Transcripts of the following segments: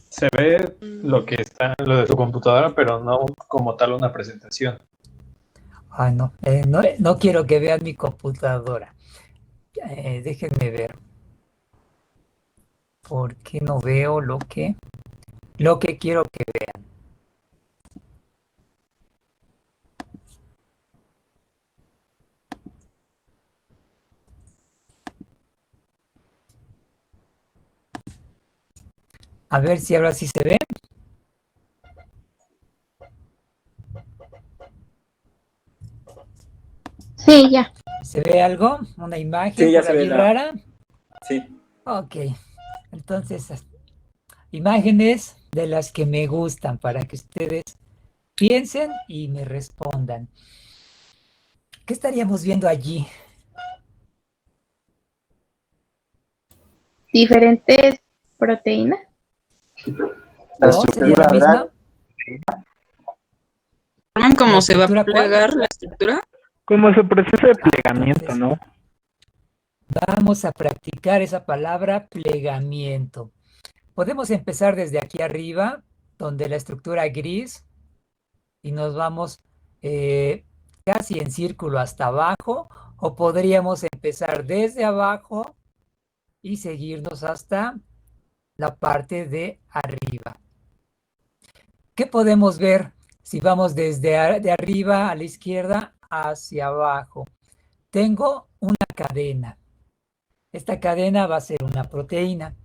Se ve lo que está en lo de tu computadora, pero no como tal una presentación. Ah, no, no quiero que vean mi computadora. Déjenme ver. ¿Por qué no veo lo que quiero que vean? A ver si ahora sí se ve. Sí, ya. ¿Se ve algo? ¿Una imagen Sí, ya por se ve allí la. rara? Sí. Ok, entonces imágenes de las que me gustan para que ustedes piensen y me respondan. ¿Qué estaríamos viendo allí? Diferentes proteínas. La ¿No? ¿Sería la estructura, ¿verdad? misma? ¿La ¿Cómo se va a estructura cuál? plegar la estructura? Como su proceso de plegamiento, Entonces, ¿no? vamos a practicar esa palabra plegamiento. Podemos empezar desde aquí arriba, donde la estructura gris, y nos vamos casi en círculo hasta abajo, o podríamos empezar desde abajo y seguirnos hasta la parte de arriba. ¿Qué podemos ver si vamos desde de arriba a la izquierda hacia abajo? Tengo una cadena. Esta cadena va a ser una proteína.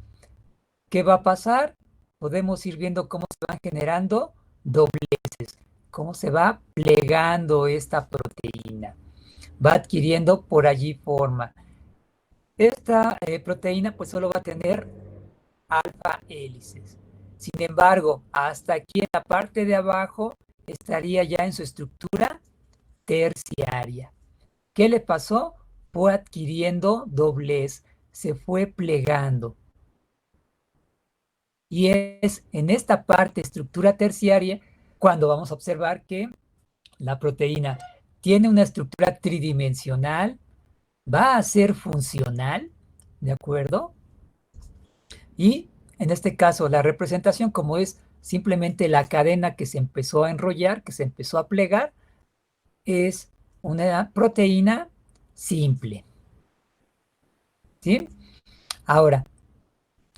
¿Qué va a pasar? Podemos ir viendo cómo se van generando dobleces, cómo se va plegando esta proteína. Va adquiriendo por allí forma. Esta proteína pues solo va a tener alfa hélices. Sin embargo, hasta aquí en la parte de abajo estaría ya en su estructura terciaria. ¿Qué le pasó? Fue adquiriendo doblez, se fue plegando. Y es en esta parte estructura terciaria cuando vamos a observar que la proteína tiene una estructura tridimensional, va a ser funcional, ¿de acuerdo? Y en este caso, la representación, como es simplemente la cadena que se empezó a enrollar, que se empezó a plegar, es una proteína simple. ¿Sí? Ahora,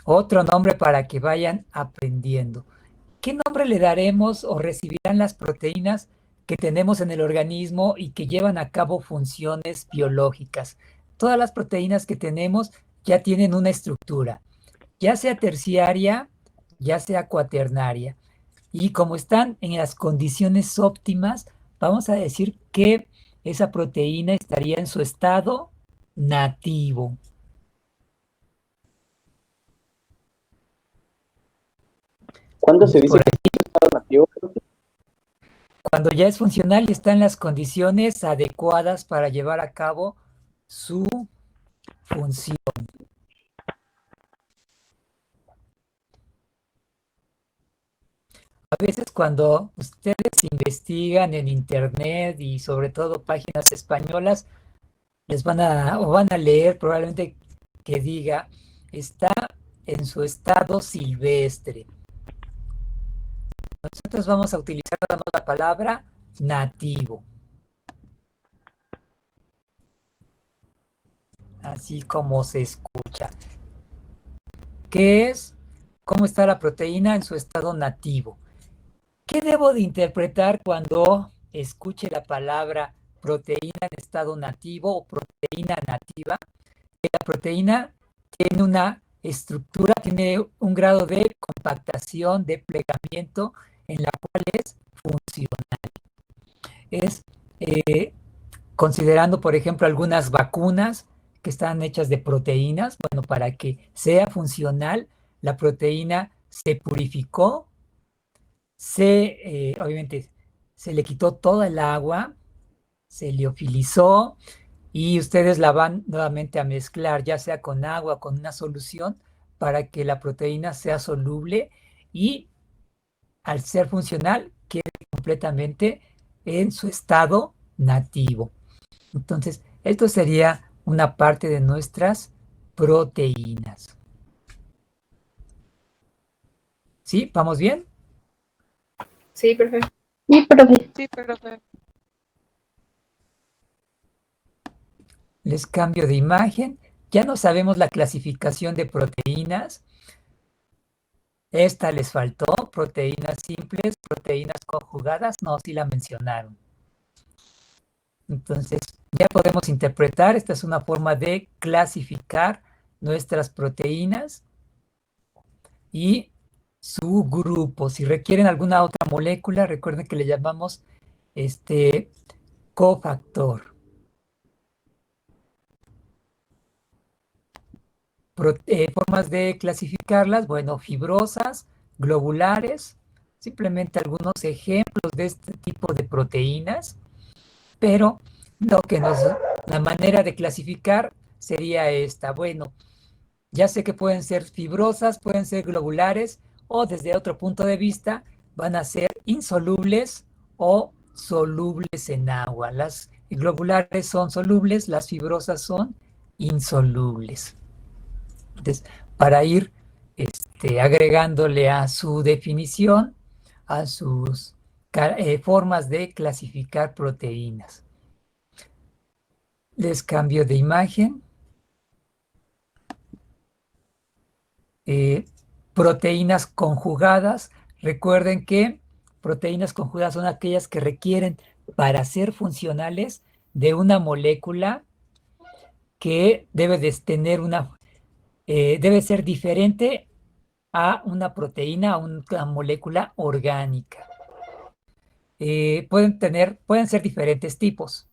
otro nombre para que vayan aprendiendo. ¿Qué nombre le daremos o recibirán las proteínas que tenemos en el organismo y que llevan a cabo funciones biológicas? Todas las proteínas que tenemos ya tienen una estructura, ya sea terciaria, ya sea cuaternaria. Y como están en las condiciones óptimas, vamos a decir que esa proteína estaría en su estado nativo. ¿Cuándo se Entonces, dice por que ahí, es estado nativo? cuando ya es funcional y está en las condiciones adecuadas para llevar a cabo su función. A veces cuando ustedes investigan en internet y sobre todo páginas españolas, les van a leer probablemente que diga, está en su estado silvestre. Nosotros vamos a utilizar la palabra nativo, así como se escucha. ¿Qué es? ¿Cómo está la proteína en su estado nativo? ¿Qué debo de interpretar cuando escuche la palabra proteína en estado nativo o proteína nativa? La proteína tiene una estructura, tiene un grado de compactación, de plegamiento, en la cual es funcional. Es considerando, por ejemplo, algunas vacunas que están hechas de proteínas, bueno, para que sea funcional, la proteína se purificó, obviamente, se le quitó toda el agua, se liofilizó y ustedes la van nuevamente a mezclar, ya sea con agua o con una solución, para que la proteína sea soluble y al ser funcional quede completamente en su estado nativo. Entonces, esto sería una parte de nuestras proteínas. ¿Sí? ¿Vamos bien? Sí, perfecto. Sí, profe. Sí, profe. Les cambio de imagen. Ya no sabemos la clasificación de proteínas. Esta les faltó, proteínas simples, proteínas conjugadas, no, sí la mencionaron. Entonces, ya podemos interpretar, esta es una forma de clasificar nuestras proteínas y su grupo. Si requieren alguna otra molécula, recuerden que le llamamos cofactor. Formas de clasificarlas, bueno, fibrosas, globulares, simplemente algunos ejemplos de este tipo de proteínas, pero la manera de clasificar sería esta. Bueno, ya sé que pueden ser fibrosas, pueden ser globulares o desde otro punto de vista van a ser insolubles o solubles en agua. Las globulares son solubles, las fibrosas son insolubles. Entonces, para ir agregándole a su definición, a sus formas de clasificar proteínas. Les cambio de imagen. Proteínas conjugadas. Recuerden que proteínas conjugadas son aquellas que requieren para ser funcionales de una molécula que debe de tener debe ser diferente a una proteína, a una molécula orgánica. Pueden ser diferentes tipos.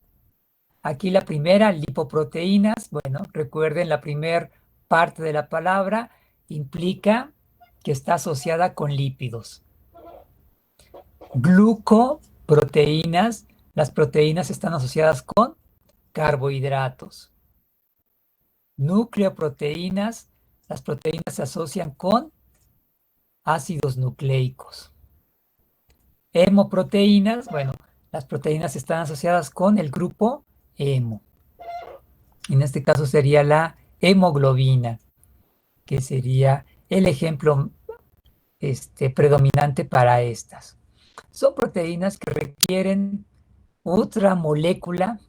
Aquí la primera, lipoproteínas. Bueno, recuerden la primera parte de la palabra implica que está asociada con lípidos. Glucoproteínas, las proteínas están asociadas con carbohidratos. Nucleoproteínas, las proteínas se asocian con ácidos nucleicos. Hemoproteínas, bueno, las proteínas están asociadas con el grupo hemo. En este caso sería la hemoglobina, que sería el ejemplo predominante para estas. Son proteínas que requieren otra molécula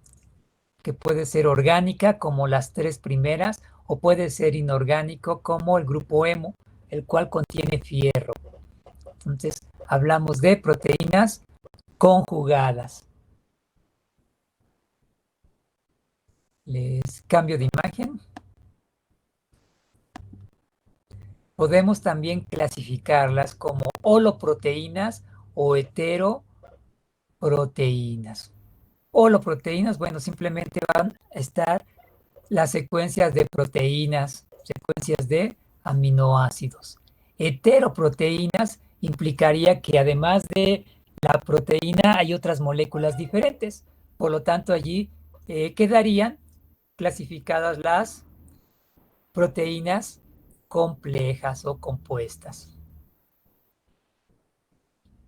que puede ser orgánica, como las tres primeras, o puede ser inorgánico, como el grupo hemo, el cual contiene fierro. Entonces, hablamos de proteínas conjugadas. Les cambio de imagen. Podemos también clasificarlas como holoproteínas o heteroproteínas. Holoproteínas, bueno, simplemente van a estar las secuencias de proteínas, secuencias de aminoácidos. Heteroproteínas implicaría que además de la proteína hay otras moléculas diferentes. Por lo tanto, allí quedarían clasificadas las proteínas complejas o compuestas.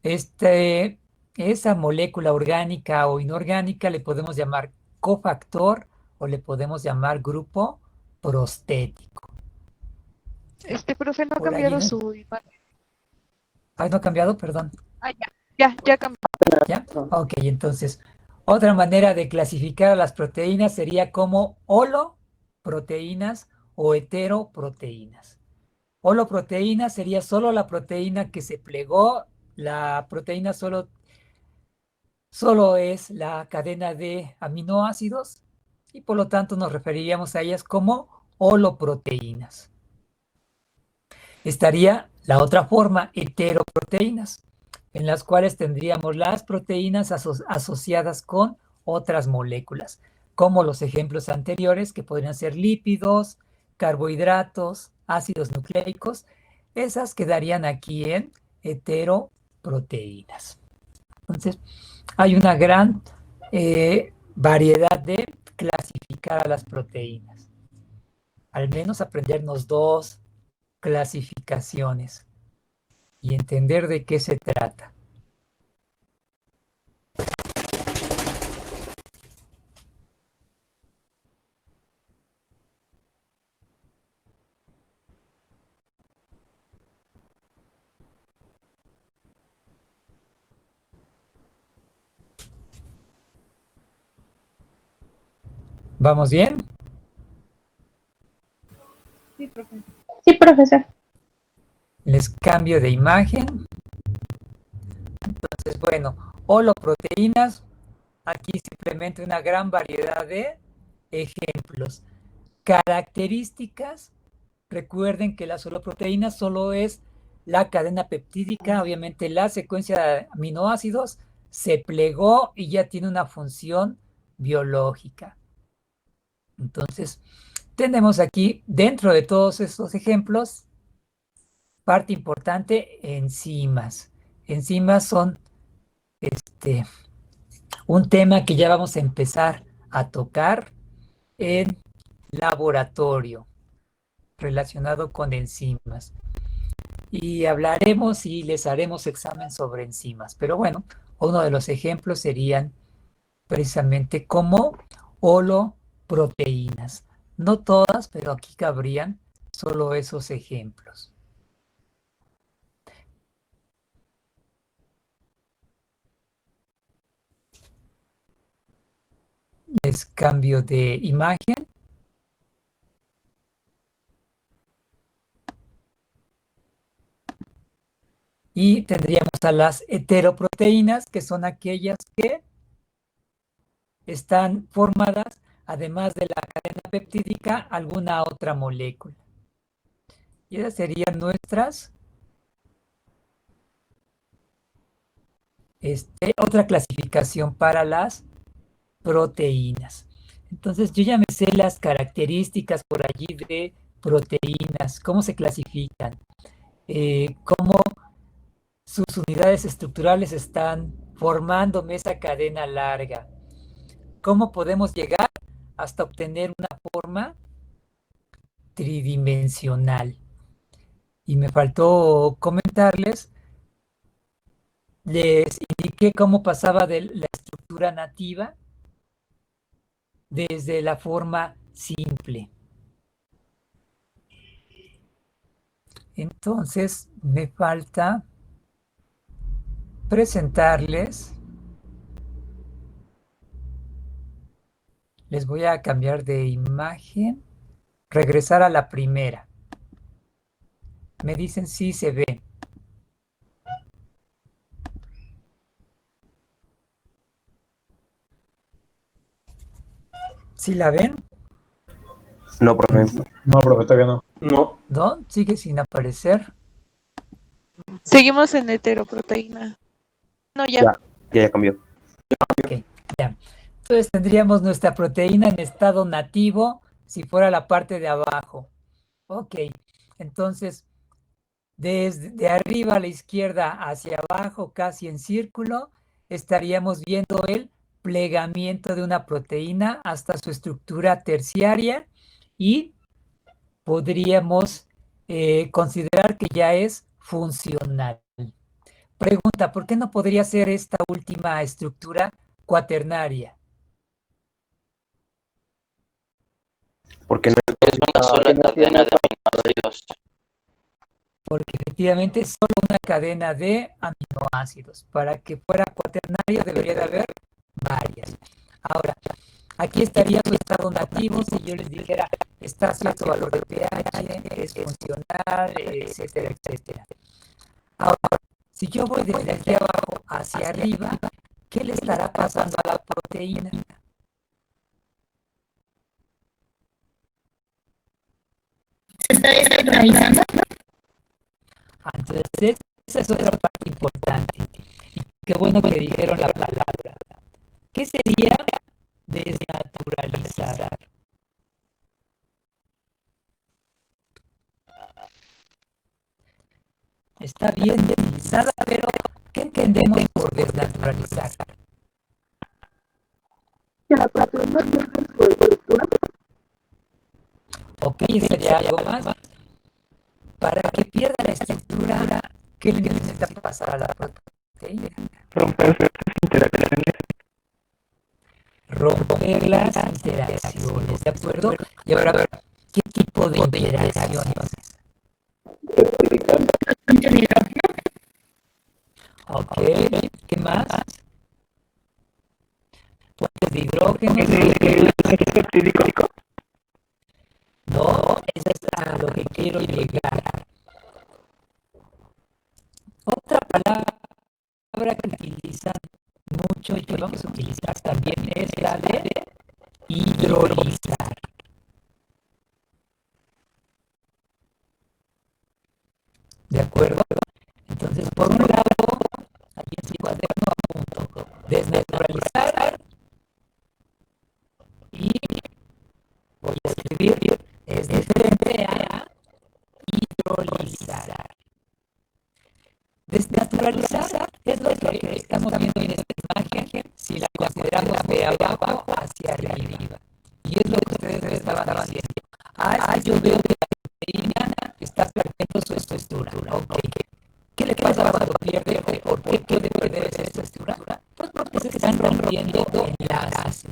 Esa molécula orgánica o inorgánica le podemos llamar cofactor o le podemos llamar grupo prostético. Profe, no ha Por allí, cambiado ¿no? su imagen. Ay, no ha cambiado, perdón. Ah, ya cambió. ¿Ya? Ok, entonces, otra manera de clasificar a las proteínas sería como holoproteínas o heteroproteínas. Holoproteína sería solo la proteína que se plegó, la proteína solo es la cadena de aminoácidos y por lo tanto nos referiríamos a ellas como holoproteínas. Estaría la otra forma, heteroproteínas, en las cuales tendríamos las proteínas asociadas con otras moléculas, como los ejemplos anteriores, que podrían ser lípidos, carbohidratos, ácidos nucleicos. Esas quedarían aquí en heteroproteínas. Entonces, hay una gran variedad de clasificar a las proteínas. Al menos aprendernos dos clasificaciones y entender de qué se trata. ¿Vamos bien? Sí, profesor. Les cambio de imagen. Entonces, bueno, holoproteínas, aquí simplemente una gran variedad de ejemplos. Características, recuerden que las holoproteínas solo es la cadena peptídica, obviamente la secuencia de aminoácidos se plegó y ya tiene una función biológica. Entonces, tenemos aquí, dentro de todos estos ejemplos, parte importante, enzimas. Enzimas son un tema que ya vamos a empezar a tocar en laboratorio relacionado con enzimas. Y hablaremos y les haremos examen sobre enzimas. Pero bueno, uno de los ejemplos serían precisamente como holoproteínas. No todas, pero aquí cabrían solo esos ejemplos. Les cambio de imagen. Y tendríamos a las heteroproteínas, que son aquellas que están formadas, además de la cadena peptídica, alguna otra molécula. Y esas serían nuestras otra clasificación para las proteínas. Entonces yo ya me sé las características por allí de proteínas, cómo se clasifican, cómo sus unidades estructurales están formando esa cadena larga, cómo podemos llegar hasta obtener una forma tridimensional. Y me faltó comentarles, les indiqué cómo pasaba de la estructura nativa desde la forma simple. Entonces me falta presentarles, les voy a cambiar de imagen, regresar a la primera. Me dicen si se ve. ¿Sí la ven? No, profe. No, profe, todavía no. No. ¿No? Sigue sin aparecer. Seguimos en heteroproteína. No, ya. Ya cambió. Ok, ya. Entonces tendríamos nuestra proteína en estado nativo si fuera la parte de abajo. Ok, entonces desde arriba a la izquierda hacia abajo, casi en círculo, estaríamos viendo el plegamiento de una proteína hasta su estructura terciaria y podríamos considerar que ya es funcional. Pregunta, ¿por qué no podría ser esta última estructura cuaternaria? Porque no Es una sola cadena de aminoácidos. Porque efectivamente es solo una cadena de aminoácidos. Para que fuera cuaternario debería de haber varias. Ahora, aquí estaría su estado nativo si yo les dijera está a cierto valor de pH, es funcional, etcétera, etcétera. Ahora, si yo voy desde aquí abajo hacia arriba, ¿qué le estará pasando a la proteína? ¿Se está desnaturalizando? Entonces, esa es otra parte importante. Y qué bueno que dijeron la palabra. ¿Qué sería desnaturalizar? Está bien deslizada, pero ¿qué entendemos por desnaturalizar? Que la proteína pierde su estructura. Ok, sería algo más. Para que pierda la estructura, ¿qué le necesita pasar a la proteína? Romper ciertas interacciones. Romper las interacciones, ¿de acuerdo? Y ahora, a ver, ¿qué tipo de interacciones? Ok, ¿qué más? Puentes de hidrógeno. físico? No, eso es a lo que quiero llegar. Otra palabra que utilizan mucho y que vamos a utilizar también es la de hidrolizar. ¿De acuerdo? Entonces, por un lado, aquí en su cuaderno apunto desnaturalizar y voy a escribir es diferente a hidrolizar. Desnaturalizar es lo que estamos viendo en esta imagen si la consideramos de abajo hacia arriba. Y es lo que ustedes me estaban diciendo. Yo veo que la proteína está perdiendo su estructura. Okay. ¿Qué le pasa cuando pierde o por qué puede perder esa estructura? Pues porque se están rompiendo enlaces.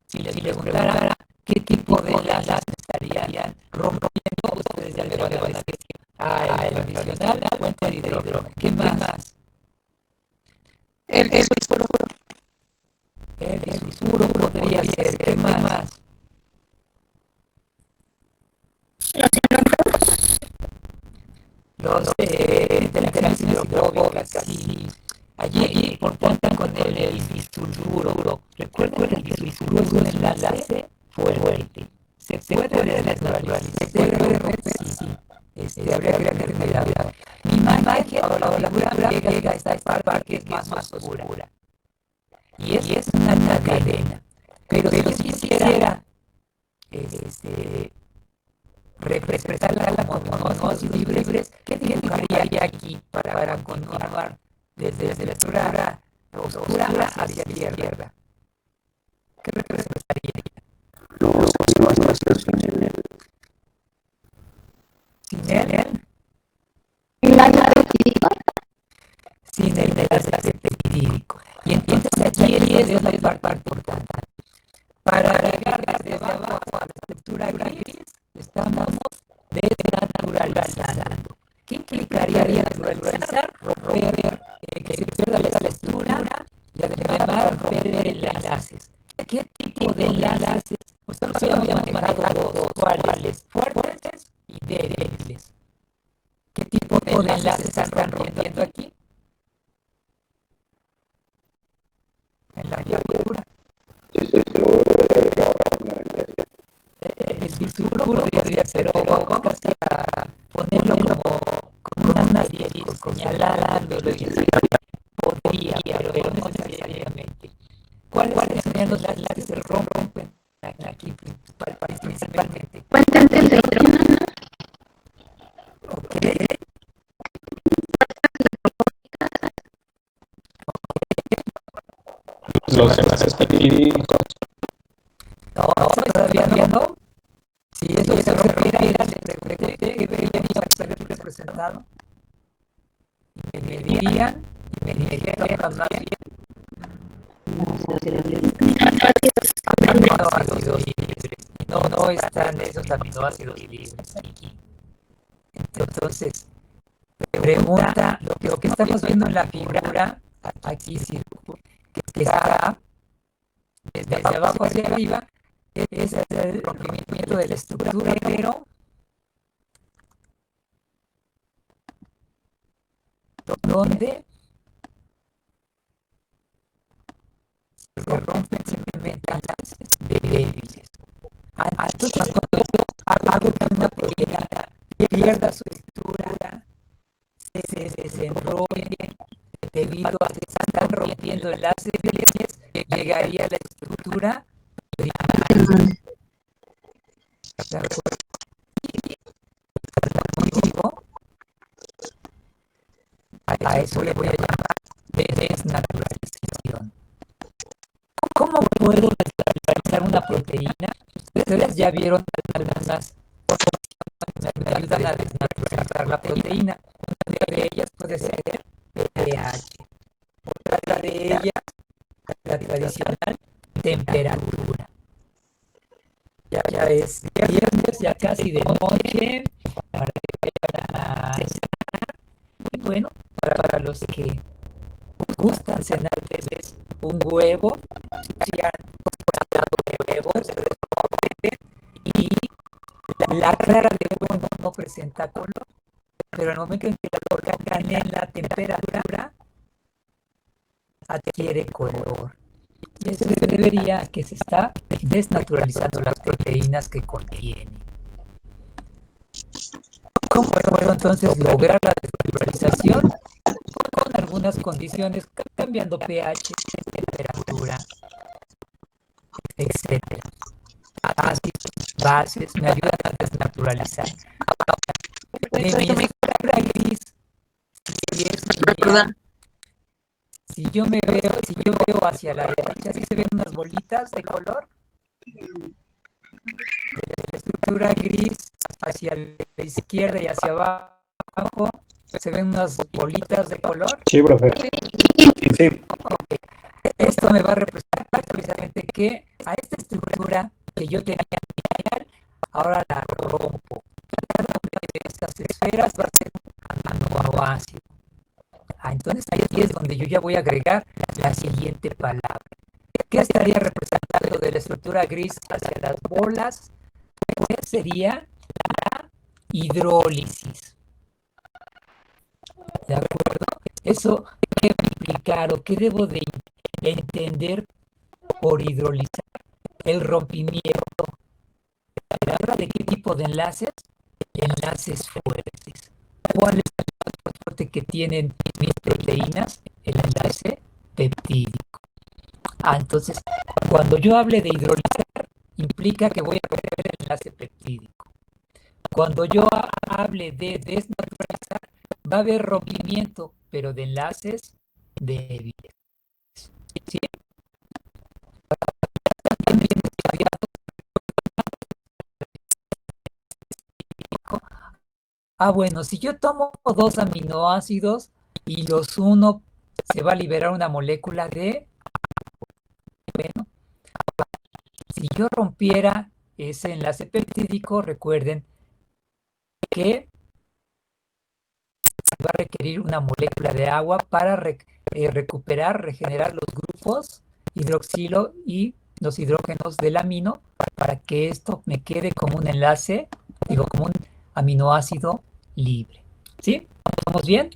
Si les preguntara qué tipo de enlaces estarían rompiendo, ustedes ya le van a decir el tradicional, la fuente de hidrógeno. ¿Qué más? El sulfuro. El sulfuro podría ser. ¿Qué más? Los interacciones hidrofóbicas, sí. Allí cuentan con el disulfuro. Recuerden que el disulfuro es un enlace fuerte. Se puede desnaturalizar, se puede romper, sí. Habría que tener cuidado. Mi imagen o la figura llega a esta parte que es más oscura. Y es una cadena. Pero si yo quisiera representar la monosis libres, ¿qué dibujaría aquí para continuar desde la estructura oscura hacia la izquierda? ¿Qué representaría? Los aminoácidos Sin él, sin el enlace peptídico. Y entonces aquí es la parte importante. Para llegar desde abajo a la estructura gris, estamos desnaturalizando. ¿Qué implicaría desnaturalizar? Romper, que se pierda la estructura y además romper enlaces. ¿Qué tipo de enlaces? Pues solo habíamos manejado dos, ¿cuáles? Fuertes y débiles. ¿Qué tipo de enlaces están rompiendo aquí? En la figura. El disulfuro podría ser, pero vamos a ponerlo como una serie, señalándolo y así. Podría, pero no necesariamente. ¿Cuáles serían los enlaces que se rompen aquí principalmente? Ok. Los enlaces peptídicos. No, todavía no. Si eso se rompiera, que verían representado. Y me dirían, y me dijeron más bien, aminoácidos libres. No están esos aminoácidos libres aquí. Entonces, pregunta, lo que estamos viendo en la figura, aquí sí, que está desde abajo hacia arriba, es el rompimiento de la estructura, pero donde se rompen simplemente enlaces débiles. Entonces, cuando yo hago que una proteína pierda su estructura, se desenrolle debido a que se están rompiendo enlaces débiles, llegaría a la estructura primaria. ¿De acuerdo? A eso le voy a llamar desnaturalización. ¿Cómo puedo desnaturalizar una proteína? Ustedes ya vieron algunas formas que me ayudan a desnaturalizar la proteína. Una de ellas puede ser pH. Otra de ellas, la tradicional, temperatura. Ya es viernes, ya casi de noche, para que vayan a cenar. Muy bueno, para los que gustan cenar, les un huevo, si han comprado huevos, clara de uno no presenta color, pero al momento en que la colocan en la temperatura, adquiere color. Y eso se debería a que se está desnaturalizando las proteínas que contiene. ¿Cómo puedo entonces lograr la desnaturalización? Con algunas condiciones, cambiando pH, temperatura, etcétera. Ácidos, bases, me ayudan a desnaturalizar. De mi estructura gris, si yo veo hacia la derecha, ¿sí se ven unas bolitas de color? De la estructura gris hacia la izquierda y hacia abajo, ¿se ven unas bolitas de color? Sí, profe. Sí. Okay. Esto me va a representar precisamente que a esta estructura que yo tenía inicial, ahora la rompo. Cada una de estas esferas va a ser un aminoácido. Entonces ahí es donde yo ya voy a agregar la siguiente palabra. ¿Qué estaría representando de la estructura gris hacia las bolas? Pues sería la hidrólisis. ¿De acuerdo? Eso, ¿qué va a implicar o qué debo de entender por hidrolizar? El rompimiento. ¿Se habla de qué tipo de enlaces? Enlaces fuertes. ¿Cuál es el enlace más fuerte que tienen mis proteínas? El enlace peptídico. Entonces, cuando yo hable de hidrolizar, implica que voy a perder el enlace peptídico. Cuando yo hable de desnaturalizar, va a haber rompimiento, pero de enlaces débiles. ¿Sí? Bueno, si yo tomo 2 aminoácidos y los uno, se va a liberar una molécula de... Bueno, si yo rompiera ese enlace peptídico, recuerden que va a requerir una molécula de agua para regenerar los grupos hidroxilo y los hidrógenos del amino para que esto me quede como un enlace, como un aminoácido libre. ¿Sí? ¿Estamos bien?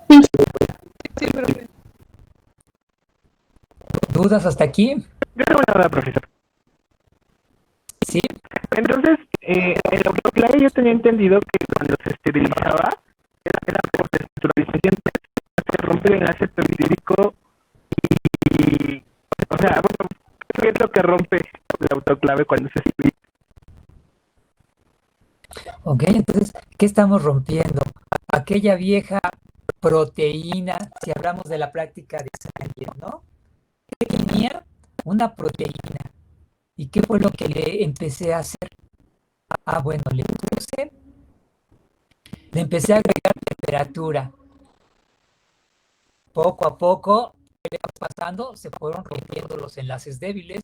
Sí, profe. ¿Dudas hasta aquí? Yo tengo una duda, profesor. Sí. Entonces, el autoclave yo tenía entendido que cuando se esterilizaba era por desnaturalización, se rompe el enlace peptídico y, o sea, bueno, ¿qué es lo que rompe el autoclave cuando se esteriliza? Ok, entonces, ¿qué estamos rompiendo? Aquella vieja proteína, si hablamos de la práctica de Sanger, ¿no? Que tenía una proteína. ¿Y qué fue lo que le empecé a hacer? Bueno, le empecé a agregar temperatura. Poco a poco, ¿qué va pasando? Se fueron rompiendo los enlaces débiles.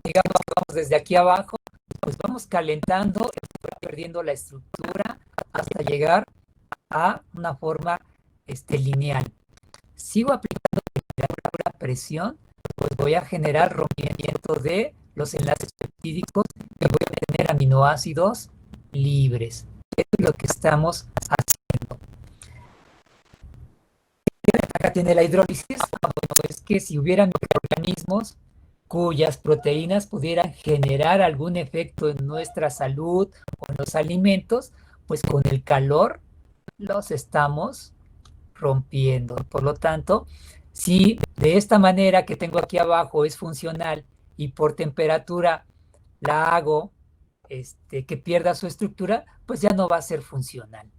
Digamos que vamos desde aquí abajo, pues vamos calentando, perdiendo la estructura hasta llegar a una forma lineal. Sigo aplicando temperatura, presión, pues voy a generar rompimiento de los enlaces peptídicos y voy a tener aminoácidos libres. Eso es lo que estamos haciendo. ¿Qué ventaja tiene la hidrólisis? Bueno, es que si hubiera microorganismos cuyas proteínas pudieran generar algún efecto en nuestra salud o en los alimentos, pues con el calor los estamos rompiendo. Por lo tanto, si de esta manera que tengo aquí abajo es funcional y por temperatura la hago que pierda su estructura, pues ya no va a ser funcional.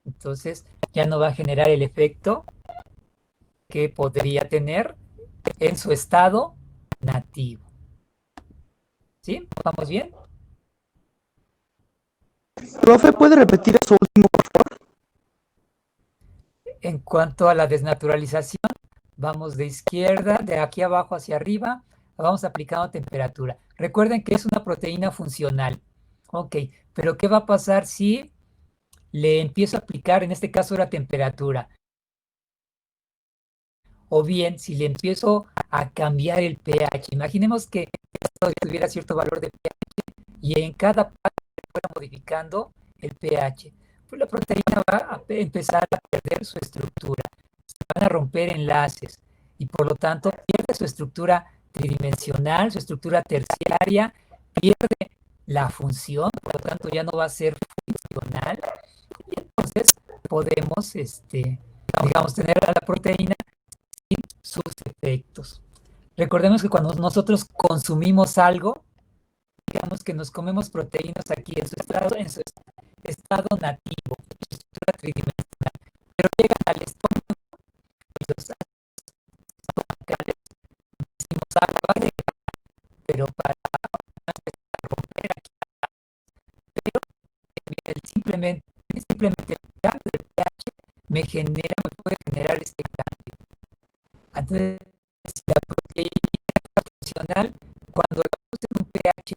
Entonces, ya no va a generar el efecto que podría tener en su estado nativo. ¿Sí? ¿Vamos bien? Profe, ¿puede repetir eso último, por favor? En cuanto a la desnaturalización, vamos de izquierda, de aquí abajo hacia arriba, vamos aplicando temperatura. Recuerden que es una proteína funcional. Ok, pero ¿qué va a pasar si le empiezo a aplicar, en este caso era temperatura? O bien, si le empiezo a cambiar el pH. Imaginemos que esto tuviera cierto valor de pH y en cada parte se fuera modificando el pH. Pues la proteína va a empezar a perder su estructura, se van a romper enlaces y por lo tanto pierde su estructura tridimensional, su estructura terciaria, pierde la función, por lo tanto ya no va a ser funcional y entonces podemos, digamos, tener a la proteína sin sus efectos. Recordemos que cuando nosotros consumimos algo, digamos que nos comemos proteínas aquí en su estado nativo, en su estructura tridimensional, pero llegan al estómago y los ácidos estomacales decimos agua, pero para romper aquí, pero simplemente el cambio del pH me puede generar este cambio. Entonces, la proteína funcional, cuando la puse en un pH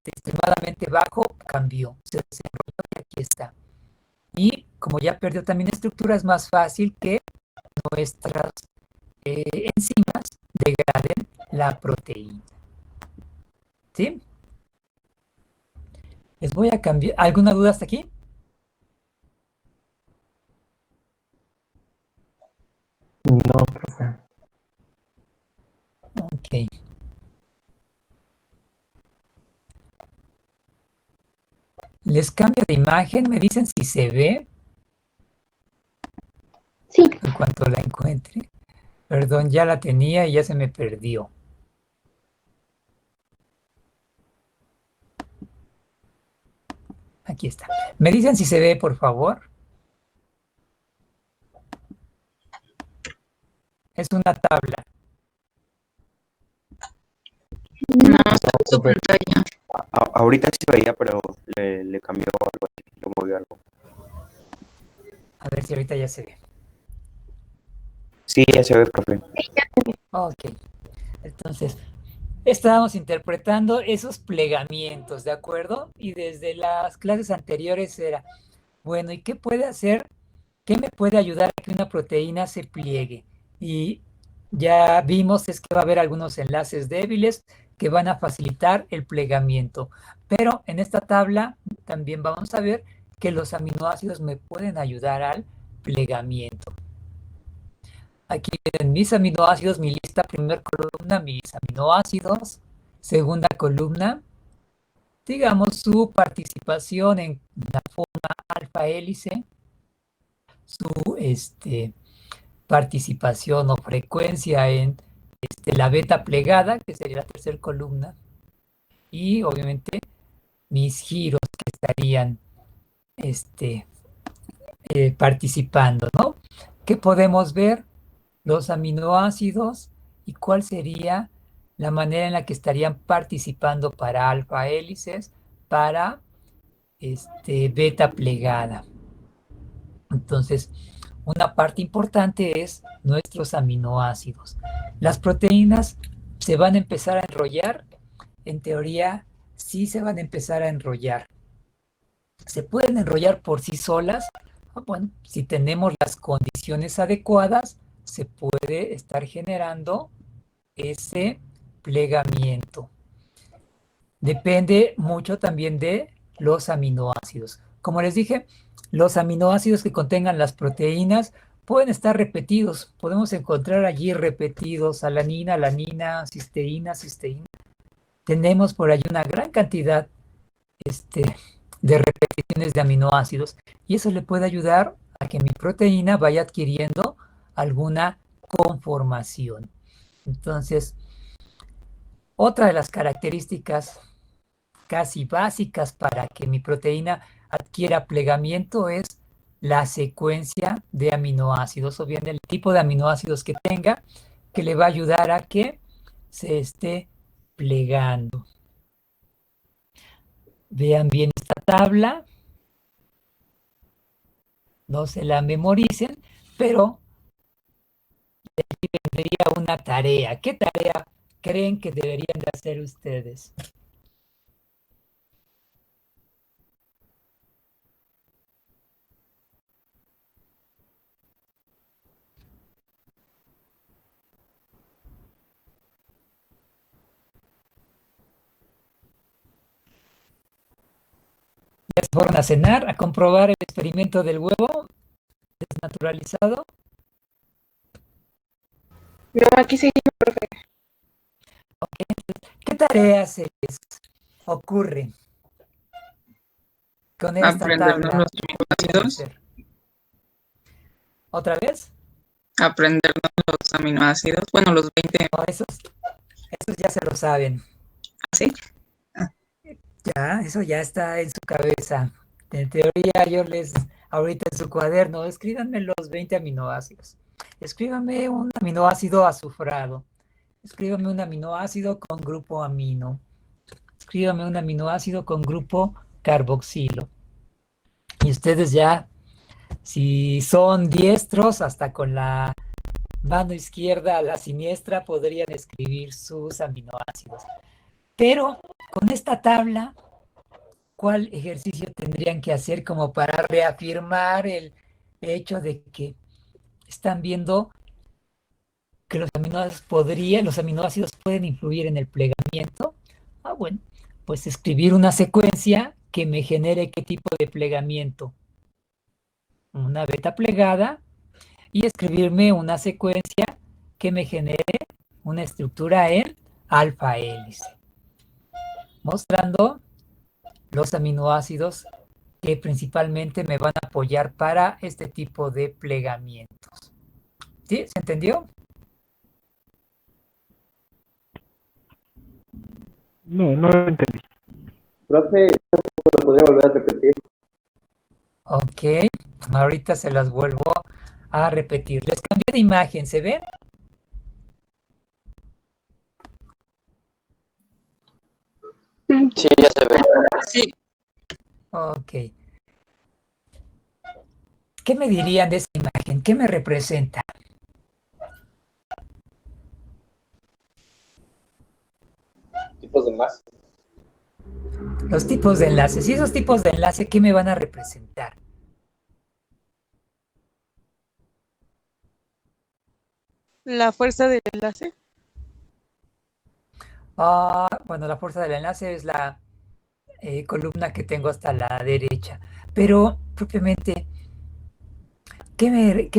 extremadamente bajo, cambió, se desenrolló y aquí está. Y como ya perdió también estructura, es más fácil que nuestras enzimas degraden la proteína. ¿Sí? Les voy a cambiar. ¿Alguna duda hasta aquí? No, profe. Ok. Les cambio de imagen, me dicen si se ve. Sí. En cuanto la encuentre. Perdón, ya la tenía y ya se me perdió. Aquí está. Me dicen si se ve, por favor. Es una tabla. No, está en tu pantalla. Ahorita sí veía, pero le cambió algo, le movió algo. A ver si ahorita ya se ve. Sí, ya se ve, profe. Ok. Entonces, estábamos interpretando esos plegamientos, ¿de acuerdo? Y desde las clases anteriores era, bueno, ¿y qué puede hacer? ¿Qué me puede ayudar a que una proteína se pliegue? Y ya vimos es que va a haber algunos enlaces débiles que van a facilitar el plegamiento. Pero en esta tabla también vamos a ver que los aminoácidos me pueden ayudar al plegamiento. Aquí tienen mis aminoácidos, mi lista, primera columna, mis aminoácidos, segunda columna, digamos su participación en la forma alfa hélice, su participación o frecuencia en la beta plegada, que sería la tercera columna, y obviamente mis giros que estarían participando, ¿no? ¿Qué podemos ver? Los aminoácidos y cuál sería la manera en la que estarían participando para alfa hélices, para beta plegada. Entonces, una parte importante es nuestros aminoácidos. Las proteínas se van a empezar a enrollar, en teoría sí se van a empezar a enrollar. ¿Se pueden enrollar por sí solas? Bueno, si tenemos las condiciones adecuadas, se puede estar generando ese plegamiento. Depende mucho también de los aminoácidos. Como les dije, los aminoácidos que contengan las proteínas pueden estar repetidos. Podemos encontrar allí repetidos alanina, alanina, cisteína, cisteína. Tenemos por allí una gran cantidad de repeticiones de aminoácidos y eso le puede ayudar a que mi proteína vaya adquiriendo alguna conformación. Entonces, otra de las características casi básicas para que mi proteína adquiera plegamiento es la secuencia de aminoácidos o bien el tipo de aminoácidos que tenga que le va a ayudar a que se esté plegando. Vean bien esta tabla, no se la memoricen, pero tendría una tarea. ¿Qué tarea creen que deberían de hacer ustedes? se fueron a cenar, a comprobar el experimento del huevo desnaturalizado. No, aquí seguimos, profe. ¿Qué tareas se les ocurre con esta Aprendernos tabla? los aminoácidos. ¿Otra vez? Aprendernos los aminoácidos. Bueno, los 20. No, esos ya se lo saben. ¿Sí? Ya, eso ya está en su cabeza. En teoría, yo les, ahorita en su cuaderno, escríbanme los 20 aminoácidos. Escríbanme un aminoácido azufrado. Escríbanme un aminoácido con grupo amino. Escríbanme un aminoácido con grupo carboxilo. Y ustedes ya, si son diestros, hasta con la mano izquierda a la siniestra, podrían escribir sus aminoácidos. Pero con esta tabla, ¿cuál ejercicio tendrían que hacer como para reafirmar el hecho de que están viendo que los aminoácidos pueden influir en el plegamiento? Ah, bueno, pues escribir una secuencia que me genere qué tipo de plegamiento. Una beta plegada, y escribirme una secuencia que me genere una estructura en alfa hélice, mostrando los aminoácidos que principalmente me van a apoyar para este tipo de plegamientos. ¿Sí? ¿Se entendió? No, no lo entendí. Profe, ¿lo podría volver a repetir? Ok, ahorita se las vuelvo a repetir. Les cambié de imagen, ¿se ven? Sí, ya se ve. Sí. Ok. ¿Qué me dirían de esa imagen? ¿Qué me representa? Tipos de más. Los tipos de enlaces. ¿Y esos tipos de enlace qué me van a representar? La fuerza del enlace. Bueno, la fuerza del enlace es la columna que tengo hasta la derecha. Pero propiamente, ¿qué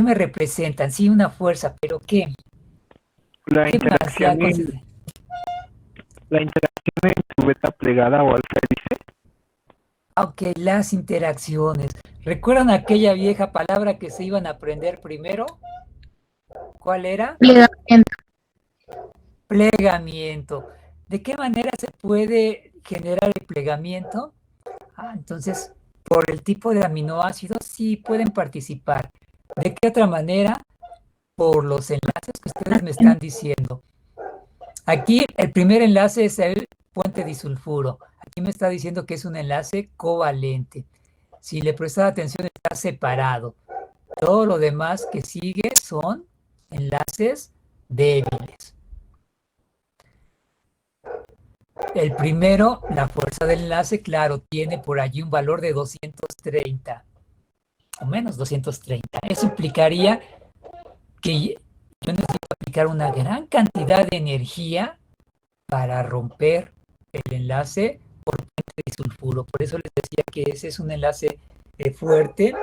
me representan? Sí, una fuerza, pero ¿qué? La ¿Qué más? Ya, interacción en tu beta plegada o alfa hélice. Ok, las interacciones. ¿Recuerdan aquella vieja palabra que se iban a aprender primero? ¿Cuál era? Plegamiento. Plegamiento. ¿De qué manera se puede generar el plegamiento? Entonces, por el tipo de aminoácidos sí pueden participar. ¿De qué otra manera? Por los enlaces que ustedes me están diciendo. Aquí el primer enlace es el puente disulfuro. Aquí me está diciendo que es un enlace covalente. Si le prestan atención, está separado. Todo lo demás que sigue son enlaces débiles. El primero, la fuerza del enlace, claro, tiene por allí un valor de 230 o menos 230. Eso implicaría que yo necesito aplicar una gran cantidad de energía para romper el enlace por puente disulfuro. Por eso les decía que ese es un enlace fuerte,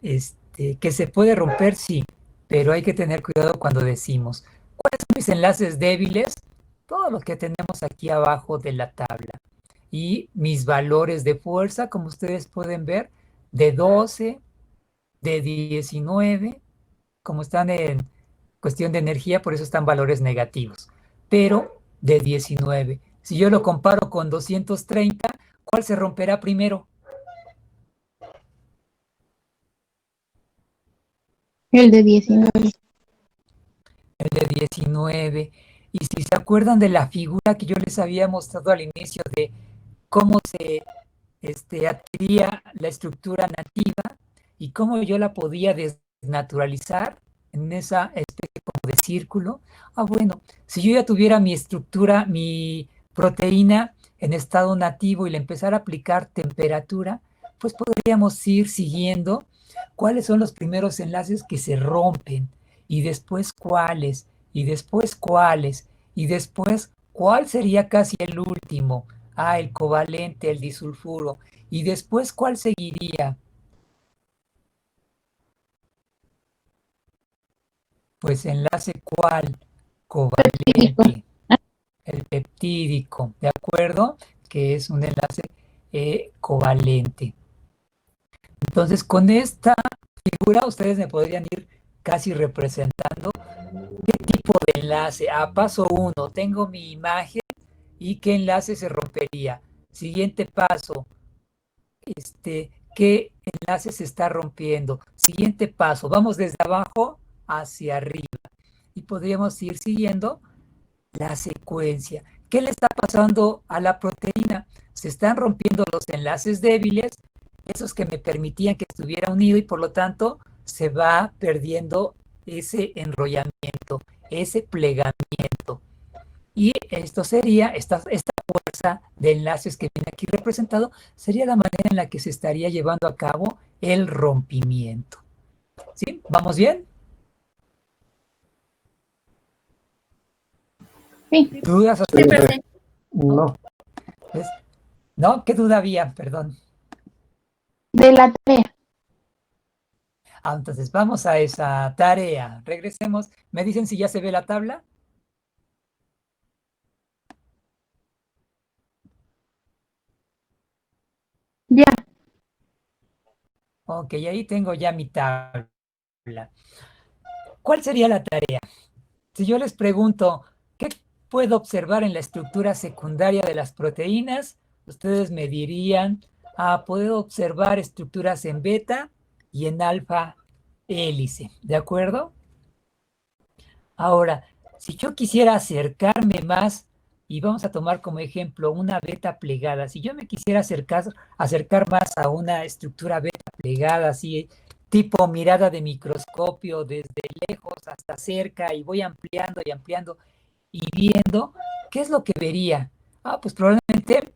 que se puede romper, sí, pero hay que tener cuidado cuando decimos, ¿cuáles son mis enlaces débiles? Todos los que tenemos aquí abajo de la tabla. Y mis valores de fuerza, como ustedes pueden ver, de 12, de 19, como están en cuestión de energía, por eso están valores negativos. Pero de 19. Si yo lo comparo con 230, ¿cuál se romperá primero? El de 19. El de 19. Y si se acuerdan de la figura que yo les había mostrado al inicio de cómo se adquiría la estructura nativa y cómo yo la podía desnaturalizar en esa especie como de círculo. Bueno, si yo ya tuviera mi estructura, mi proteína en estado nativo y le empezara a aplicar temperatura, pues podríamos ir siguiendo cuáles son los primeros enlaces que se rompen y después cuáles, y después cuáles, y después cuál sería casi el último. El covalente, el disulfuro. Y después, ¿cuál seguiría? Pues enlace ¿cuál? Covalente. El peptídico, ¿de acuerdo? Que es un enlace covalente. Entonces, con esta figura ustedes me podrían ir casi representando qué tipo de enlace. Paso 1, tengo mi imagen y qué enlace se rompería. Siguiente paso, qué enlace se está rompiendo. Siguiente paso, vamos desde abajo hacia arriba y podríamos ir siguiendo la secuencia. ¿Qué le está pasando a la proteína? Se están rompiendo los enlaces débiles, esos que me permitían que estuviera unido, y por lo tanto se va perdiendo ese enrollamiento, ese plegamiento. Y esto sería, esta fuerza de enlaces que viene aquí representado, sería la manera en la que se estaría llevando a cabo el rompimiento. ¿Sí? ¿Vamos bien? Sí. ¿Dudas hasta Sí, ahí? profe. No. ¿No? ¿Qué duda había? Perdón. De la tarea. Entonces vamos a esa tarea. Regresemos. ¿Me dicen si ya se ve la tabla? Ya. Ok, ahí tengo ya mi tabla. ¿Cuál sería la tarea? Si yo les pregunto, ¿qué puedo observar en la estructura secundaria de las proteínas? Ustedes me dirían, puedo observar estructuras en beta y en alfa hélice, ¿de acuerdo? Ahora, si yo quisiera acercarme más, y vamos a tomar como ejemplo una beta plegada, si yo me quisiera acercar más a una estructura beta plegada, así tipo mirada de microscopio, desde lejos hasta cerca, y voy ampliando y ampliando y viendo, ¿qué es lo que vería? Pues probablemente,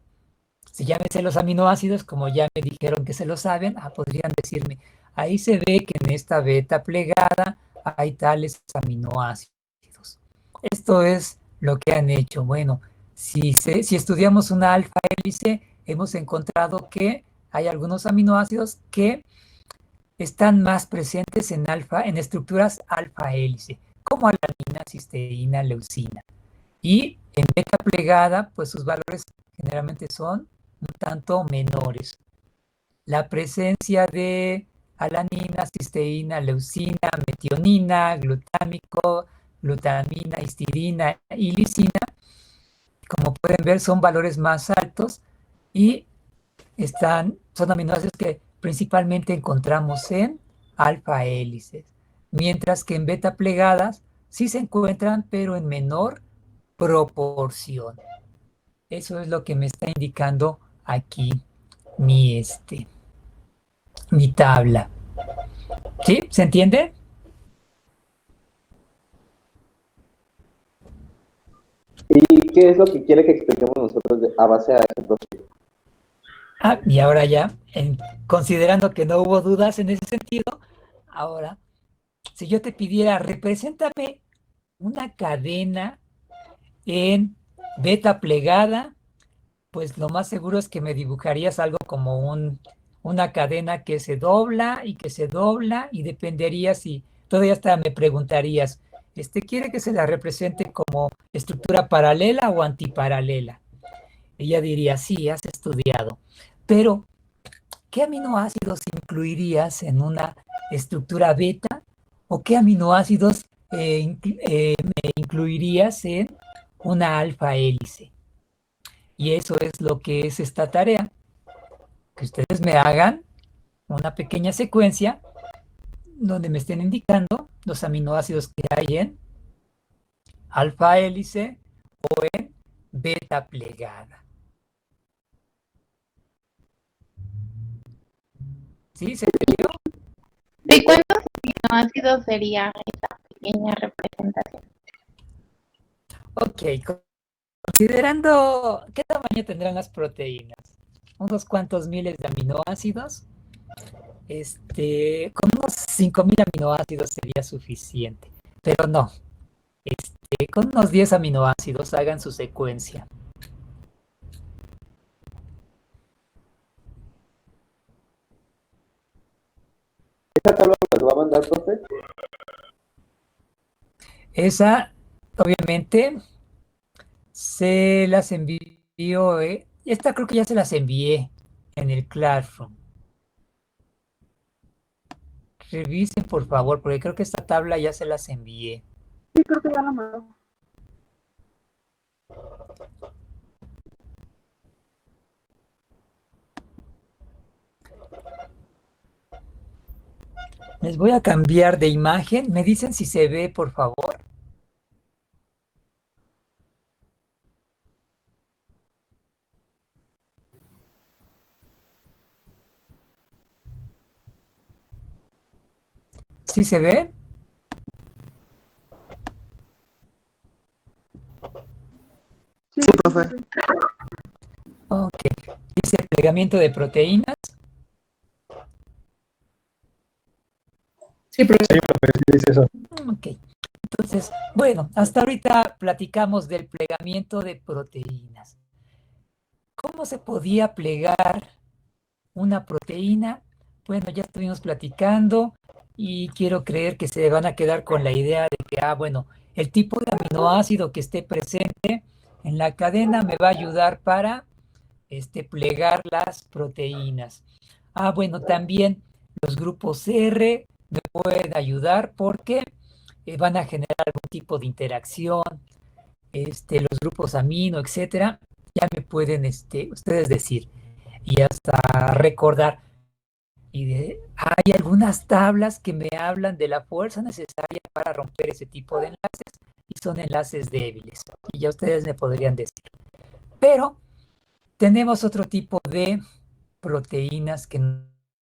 si ya me sé los aminoácidos, como ya me dijeron que se lo saben, podrían decirme, ahí se ve que en esta beta plegada hay tales aminoácidos. Esto es lo que han hecho. Bueno, si estudiamos una alfa hélice, hemos encontrado que hay algunos aminoácidos que están más presentes en estructuras alfa hélice, como alanina, cisteína, leucina. Y en beta plegada, pues sus valores generalmente son un tanto menores. La presencia de alanina, cisteína, leucina, metionina, glutámico, glutamina, histidina y lisina, como pueden ver, son valores más altos y son aminoácidos que principalmente encontramos en alfa hélices, mientras que en beta plegadas sí se encuentran, pero en menor proporción. Eso es lo que me está indicando aquí mi tabla. ¿Sí? ¿Se entiende? ¿Y qué es lo que quiere que expliquemos nosotros a base de ese proceso? Y ahora ya, considerando que no hubo dudas en ese sentido, ahora, si yo te pidiera, represéntame una cadena en beta plegada, pues lo más seguro es que me dibujarías algo como una cadena que se dobla y que se dobla, y dependería si, todavía hasta me preguntarías, ¿quiere que se la represente como estructura paralela o antiparalela? Ella diría, sí, has estudiado. Pero, ¿qué aminoácidos incluirías en una estructura beta? ¿O qué aminoácidos me incluirías en una alfa hélice? Y eso es lo que es esta tarea. Que ustedes me hagan una pequeña secuencia donde me estén indicando los aminoácidos que hay en alfa hélice o en beta plegada. ¿Sí? ¿Se entendió? ¿De cuántos aminoácidos sería esa pequeña representación? Ok, considerando qué tamaño tendrán las proteínas, unos cuantos miles de aminoácidos, con unos 5,000 aminoácidos sería suficiente, pero no, con unos 10 aminoácidos hagan su secuencia. ¿Esa tabla me la va a mandar, profe? Esa, obviamente, se las envío. Esta creo que ya se las envié en el Classroom. Revisen, por favor, porque creo que esta tabla ya se las envié. Sí, creo que ya la mandó. Les voy a cambiar de imagen. Me dicen si se ve, por favor. ¿Sí se ve? Sí, profe. Ok. Dice plegamiento de proteínas. Sí, profe, sí dice eso. Ok. Entonces, bueno, hasta ahorita platicamos del plegamiento de proteínas. ¿Cómo se podía plegar una proteína? Bueno, ya estuvimos platicando y quiero creer que se van a quedar con la idea de que, bueno, el tipo de aminoácido que esté presente en la cadena me va a ayudar para plegar las proteínas. Bueno, también los grupos R me pueden ayudar porque van a generar algún tipo de interacción, los grupos amino, etcétera, ya me pueden ustedes decir y hasta recordar. Hay algunas tablas que me hablan de la fuerza necesaria para romper ese tipo de enlaces y son enlaces débiles. Y ya ustedes me podrían decir. Pero tenemos otro tipo de proteínas que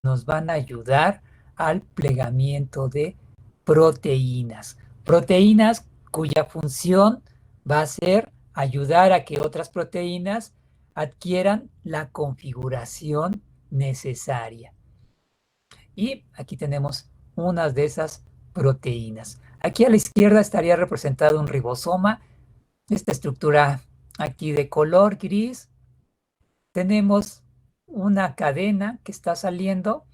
nos van a ayudar al plegamiento de proteínas. Proteínas cuya función va a ser ayudar a que otras proteínas adquieran la configuración necesaria. Y aquí tenemos unas de esas proteínas. Aquí a la izquierda estaría representado un ribosoma, esta estructura aquí de color gris. Tenemos una cadena que está saliendo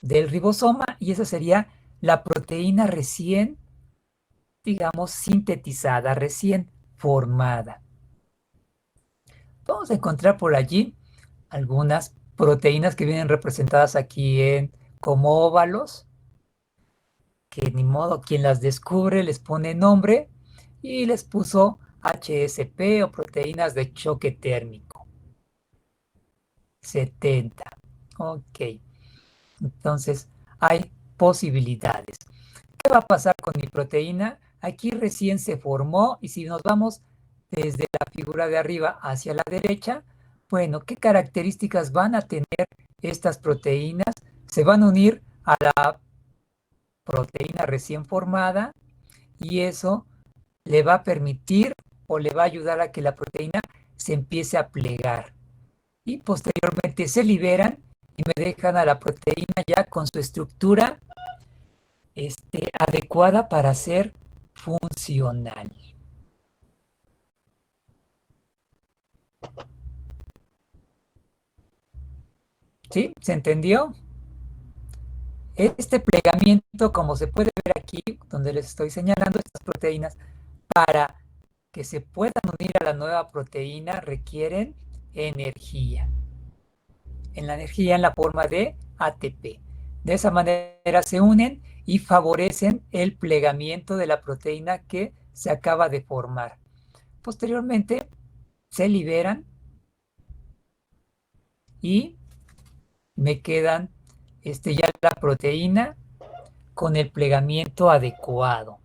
del ribosoma y esa sería la proteína recién, digamos, sintetizada, recién formada. Vamos a encontrar por allí algunas proteínas que vienen representadas aquí como óvalos, que ni modo, quien las descubre les pone nombre y les puso HSP o proteínas de choque térmico. 70. Ok. Entonces, hay posibilidades. ¿Qué va a pasar con mi proteína? Aquí recién se formó y si nos vamos desde la figura de arriba hacia la derecha, bueno, ¿qué características van a tener estas proteínas? Se van a unir a la proteína recién formada y eso le va a permitir o le va a ayudar a que la proteína se empiece a plegar y posteriormente se liberan y me dejan a la proteína ya con su estructura adecuada para ser funcional. ¿Sí? ¿Se entendió? Este plegamiento, como se puede ver aquí, donde les estoy señalando estas proteínas, para que se puedan unir a la nueva proteína requieren energía. En la energía en la forma de ATP. De esa manera se unen y favorecen el plegamiento de la proteína que se acaba de formar. Posteriormente se liberan y me quedan ya la proteína con el plegamiento adecuado.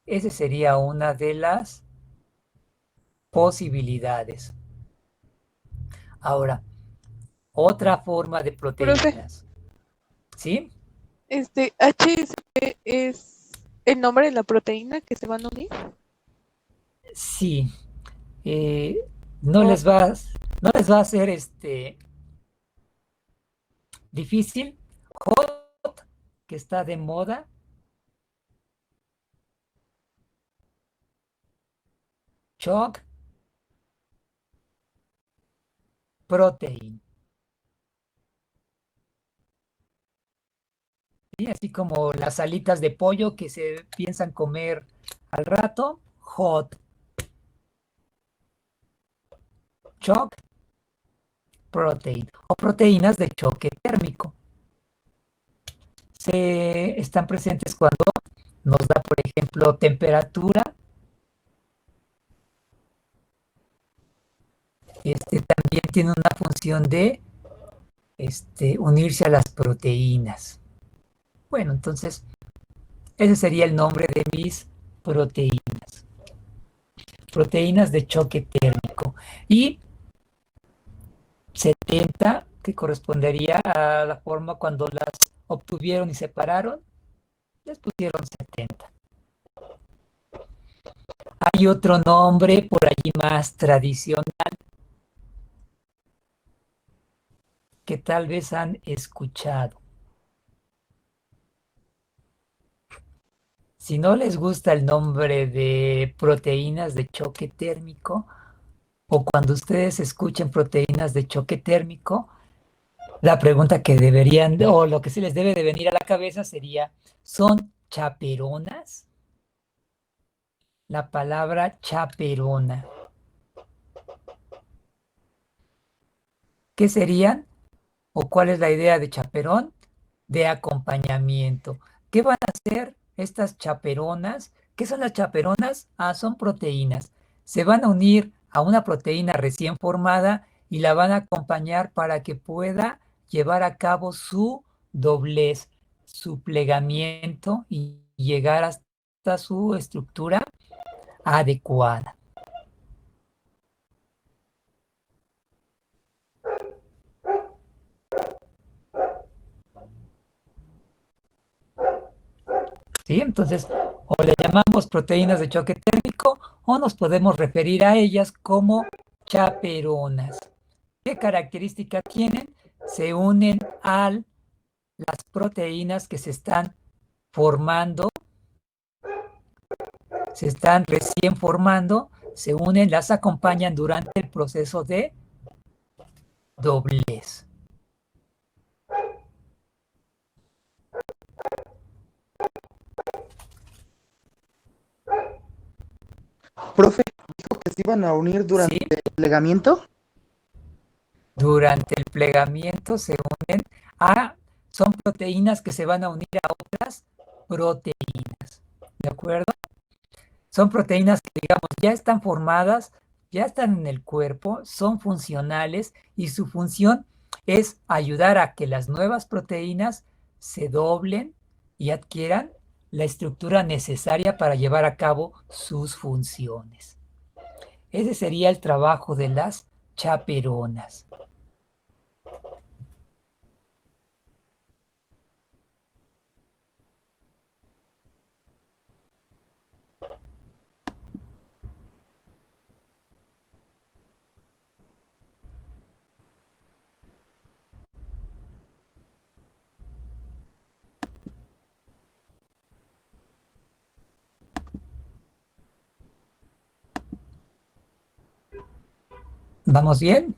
Esa sería una de las posibilidades. Ahora, otra forma de proteínas. ¿Sí? HSP es el nombre de la proteína que se van a unir. Sí. No les va a ser difícil. Hot, que está de moda. Choc, protein. ¿sí? Así como las alitas de pollo que se piensan comer al rato, hot. Shock protein o proteínas de choque térmico. Están presentes cuando nos da, por ejemplo, temperatura. También tiene una función de unirse a las proteínas. Bueno, entonces, ese sería el nombre de mis proteínas. Proteínas de choque térmico. Y 70, que correspondería a la forma cuando las obtuvieron y separaron, les pusieron 70. Hay otro nombre por allí más tradicional que tal vez han escuchado. Si no les gusta el nombre de proteínas de choque térmico, o cuando ustedes escuchen proteínas de choque térmico, la pregunta que deberían, o lo que se les debe de venir a la cabeza sería, ¿son chaperonas? La palabra chaperona. ¿Qué serían? ¿O cuál es la idea de chaperón? De acompañamiento. ¿Qué van a hacer estas chaperonas? ¿Qué son las chaperonas? Son proteínas. Se van a unir a una proteína recién formada y la van a acompañar para que pueda llevar a cabo su doblez, su plegamiento y llegar hasta su estructura adecuada. ¿Sí? Entonces, o le llamamos proteínas de choque térmico o nos podemos referir a ellas como chaperonas. ¿Qué característica tienen? Se unen a las proteínas que se están formando, se están recién formando, se unen, las acompañan durante el proceso de doblez. Profe, dijo que se iban a unir durante ¿Sí? el plegamiento. Durante el plegamiento se unen son proteínas que se van a unir a otras proteínas. ¿De acuerdo? Son proteínas que, digamos, ya están formadas, ya están en el cuerpo, son funcionales y su función es ayudar a que las nuevas proteínas se doblen y adquieran la estructura necesaria para llevar a cabo sus funciones. Ese sería el trabajo de las chaperonas. ¿Vamos bien?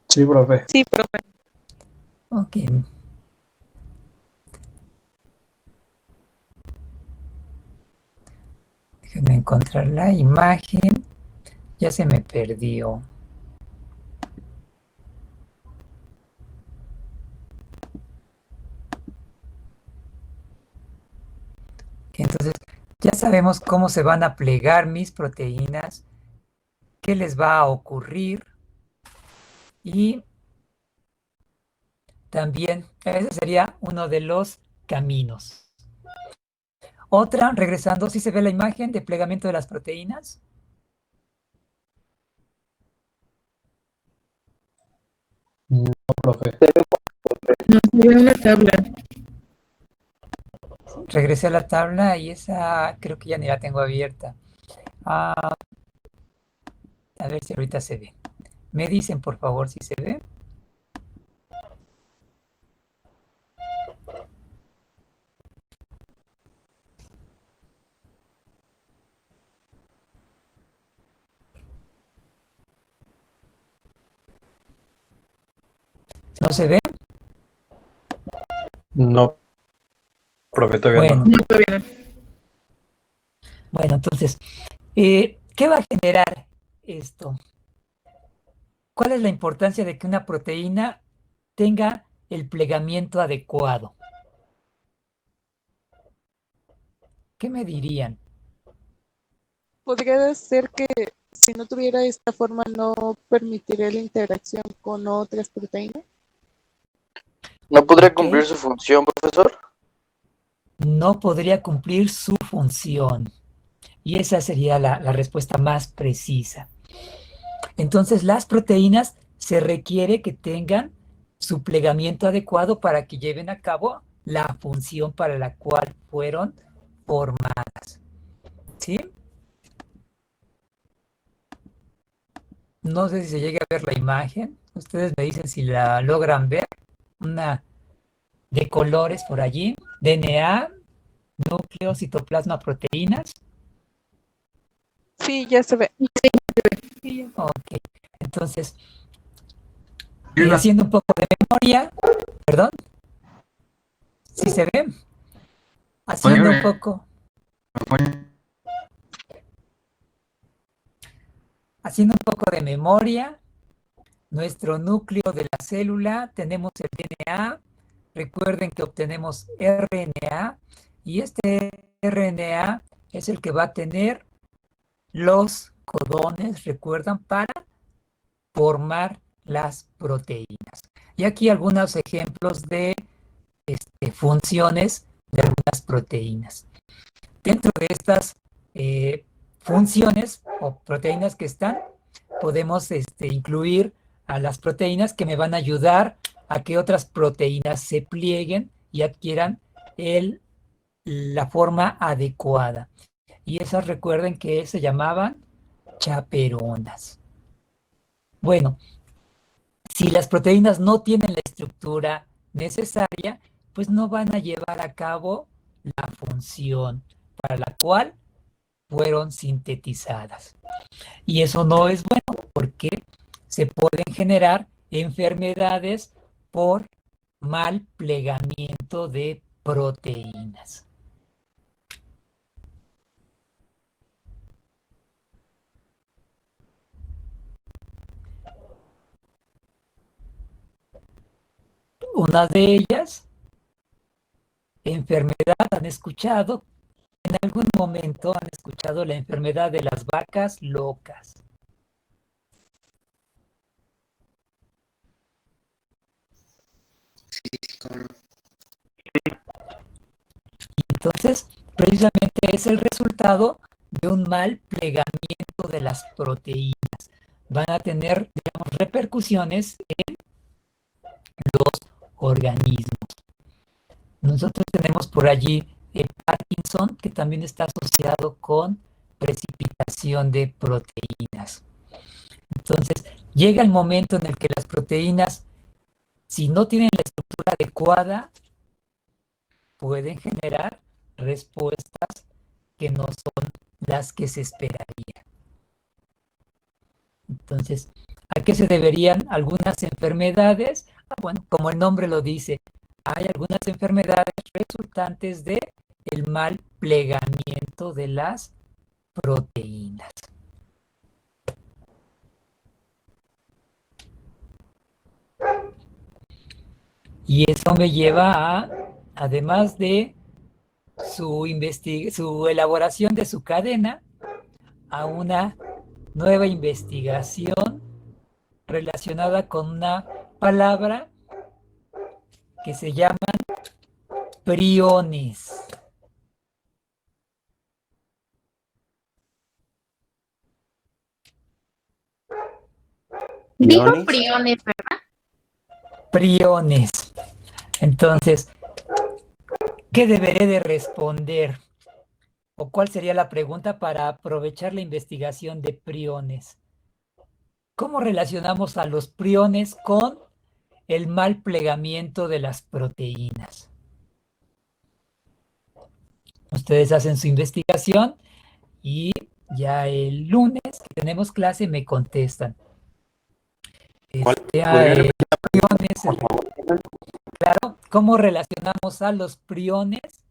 Sí, profe. Sí, profe. Ok. Déjenme encontrar la imagen. Ya se me perdió. Entonces, ya sabemos cómo se van a plegar mis proteínas, qué les va a ocurrir y también ese sería uno de los caminos. Otra, regresando, ¿sí se ve la imagen de plegamiento de las proteínas? No, profe. No, se ve una tabla. Regresé a la tabla y esa creo que ya ni la tengo abierta. A ver si ahorita se ve. Me dicen, por favor, si se ve. ¿No se ve? No, profe, todavía Bueno, no. bueno, entonces, ¿qué va a generar esto? ¿Cuál es la importancia de que una proteína tenga el plegamiento adecuado? ¿Qué me dirían? Podría ser que si no tuviera esta forma no permitiría la interacción con otras proteínas. ¿No podría Ok. cumplir su función, profesor? No podría cumplir su función. Y esa sería la respuesta más precisa. Entonces, las proteínas se requiere que tengan su plegamiento adecuado para que lleven a cabo la función para la cual fueron formadas. ¿Sí? No sé si se llega a ver la imagen. Ustedes me dicen si la logran ver. Una de colores por allí. DNA, núcleo, citoplasma, proteínas. Sí, ya se ve. Ok. Entonces, haciendo un poco de memoria, perdón, ¿sí se ve? Haciendo un poco. Haciendo un poco de memoria, nuestro núcleo de la célula, tenemos el DNA, recuerden que obtenemos RNA, y este RNA es el que va a tener los codones, recuerdan, para formar las proteínas. Y aquí algunos ejemplos de funciones de algunas proteínas. Dentro de estas funciones o proteínas que están, podemos incluir a las proteínas que me van a ayudar a que otras proteínas se plieguen y adquieran la forma adecuada. Y esas recuerden que se llamaban chaperonas. Bueno, si las proteínas no tienen la estructura necesaria, pues no van a llevar a cabo la función para la cual fueron sintetizadas. Y eso no es bueno porque se pueden generar enfermedades por mal plegamiento de proteínas. Una de ellas, enfermedad, han escuchado, en algún momento han escuchado la enfermedad de las vacas locas. Entonces, precisamente es el resultado de un mal plegamiento de las proteínas. Van a tener, digamos, repercusiones en los organismos. Nosotros tenemos por allí el Parkinson, que también está asociado con precipitación de proteínas. Entonces, llega el momento en el que las proteínas, si no tienen la estructura adecuada, pueden generar respuestas que no son las que se esperaría. Entonces, ¿a qué se deberían algunas enfermedades? Bueno, como el nombre lo dice, hay algunas enfermedades resultantes de el mal plegamiento de las proteínas. Y eso me lleva a, además de su elaboración de su cadena, a una nueva investigación relacionada con una palabra que se llaman priones. Dijo priones, ¿verdad? Priones. Entonces, ¿qué deberé de responder? ¿O cuál sería la pregunta para aprovechar la investigación de priones? ¿Cómo relacionamos a los priones con el mal plegamiento de las proteínas? Ustedes hacen su investigación y ya el lunes que tenemos clase me contestan. ¿Podría repetir la pregunta? priones, claro, ¿cómo relacionamos a los priones?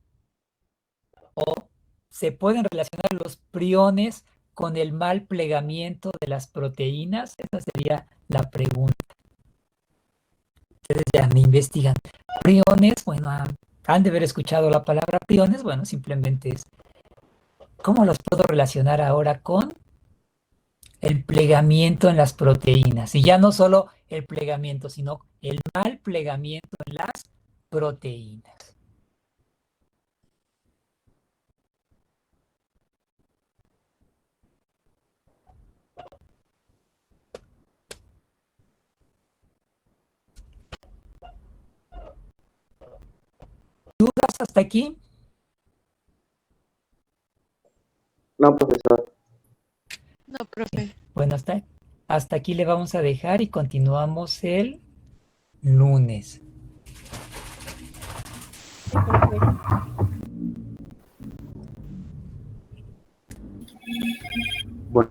¿O se pueden relacionar los priones con el mal plegamiento de las proteínas? Esa sería la pregunta. Ustedes ya me investigan. Priones, bueno, han de haber escuchado la palabra priones, bueno, simplemente es ¿cómo los puedo relacionar ahora con el plegamiento en las proteínas? Y ya no solo el plegamiento, sino el mal plegamiento en las proteínas. ¿Dudas hasta aquí? No, profesor. No, profe. Bueno, hasta aquí le vamos a dejar y continuamos el lunes. Bueno.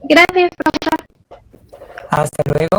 Gracias, profesor. Hasta luego.